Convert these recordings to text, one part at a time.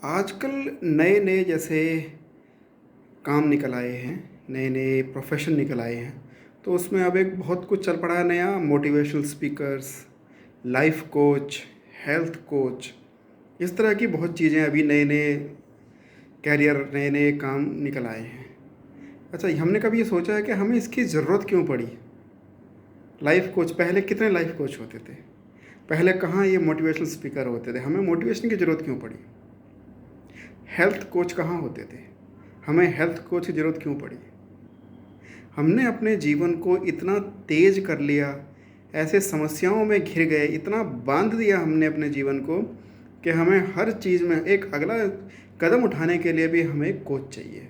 आजकल नए-नए जैसे काम निकल आए हैं, नए-नए प्रोफ़ेशन निकल आए हैं, तो उसमें अब एक बहुत कुछ चल पड़ा है नया motivational speakers, life coach, health coach, इस तरह की बहुत चीज़ें अभी नए-नए करियर, नए-नए काम निकल आए हैं। अच्छा, हमने कभी ये सोचा है कि हमें इसकी ज़रूरत क्यों पड़ी? लाइफ़ कोच पहले कितने लाइफ़ कोच होते थे? पहले कहाँ ये मोटिवेशनल स्पीकर होते थे? हमें मोटिवेशन की ज़रूरत क्यों पड़ी? हेल्थ कोच कहाँ होते थे? हमें हेल्थ कोच की ज़रूरत क्यों पड़ी? हमने अपने जीवन को इतना तेज़ कर लिया, ऐसे समस्याओं में घिर गए, इतना बाँध दिया हमने अपने जीवन को कि हमें हर चीज़ में एक अगला कदम उठाने के लिए भी हमें एक कोच चाहिए।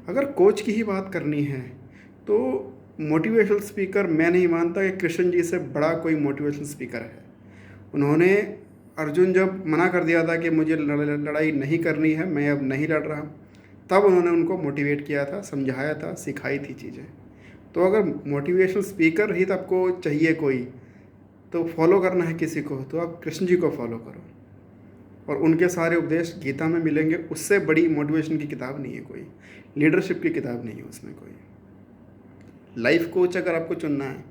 अगर कोच की ही बात करनी है, तो मोटिवेशनल स्पीकर मैं नहीं मानता कि कृष्ण जी से बड़ा कोई मोटिवेशनल स्पीकर है। उन्होंने अर्जुन जब मना कर दिया था कि मुझे लड़ाई नहीं करनी है, मैं अब नहीं लड़ रहा, तब उन्होंने उनको मोटिवेट किया था, समझाया था, सिखाई थी चीज़ें। तो अगर मोटिवेशनल स्पीकर ही आपको चाहिए कोई, तो फॉलो करना है किसी को, तो आप कृष्ण जी को फॉलो करो और उनके सारे उपदेश गीता में मिलेंगे। उससे बड़ी मोटिवेशन की किताब नहीं है कोई, लीडरशिप की किताब नहीं है उसमें कोई। लाइफ कोच अगर आपको चुनना है,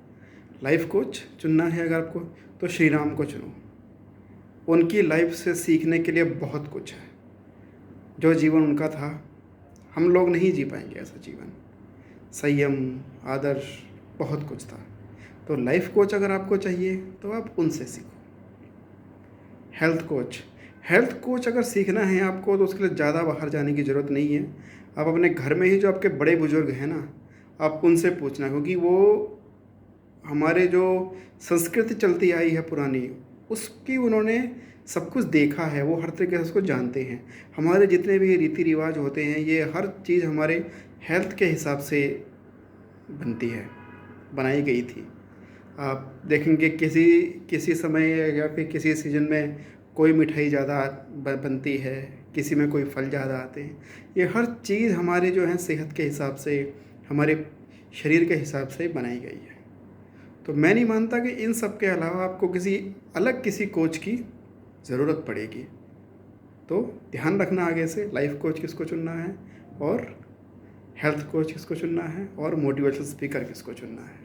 लाइफ कोच चुनना है अगर आपको, तो श्री राम को चुनो। उनकी लाइफ से सीखने के लिए बहुत कुछ है। जो जीवन उनका था, हम लोग नहीं जी पाएंगे ऐसा जीवन। संयम, आदर्श, बहुत कुछ था। तो लाइफ कोच अगर आपको चाहिए तो आप उनसे सीखो। हेल्थ कोच, हेल्थ कोच अगर सीखना है आपको, तो उसके लिए ज़्यादा बाहर जाने की ज़रूरत नहीं है। आप अपने घर में ही जो आपके बड़े बुजुर्ग हैं ना, आप उनसे पूछना, क्योंकि वो हमारे जो संस्कृति चलती आई है पुरानी, उसकी उन्होंने सब कुछ देखा है, वो हर तरीके से उसको जानते हैं। हमारे जितने भी रीति रिवाज होते हैं, ये हर चीज़ हमारे हेल्थ के हिसाब से बनती है, बनाई गई थी। आप देखेंगे किसी किसी समय या फिर किसी सीज़न में कोई मिठाई ज़्यादा बनती है, किसी में कोई फल ज़्यादा आते हैं। ये हर चीज़ हमारे जो है सेहत के हिसाब से, हमारे शरीर के हिसाब से बनाई गई है। तो मैं नहीं मानता कि इन सब के अलावा आपको किसी कोच की ज़रूरत पड़ेगी। तो ध्यान रखना आगे से, लाइफ कोच किसको चुनना है और हेल्थ कोच किसको चुनना है और मोटिवेशनल स्पीकर किसको चुनना है।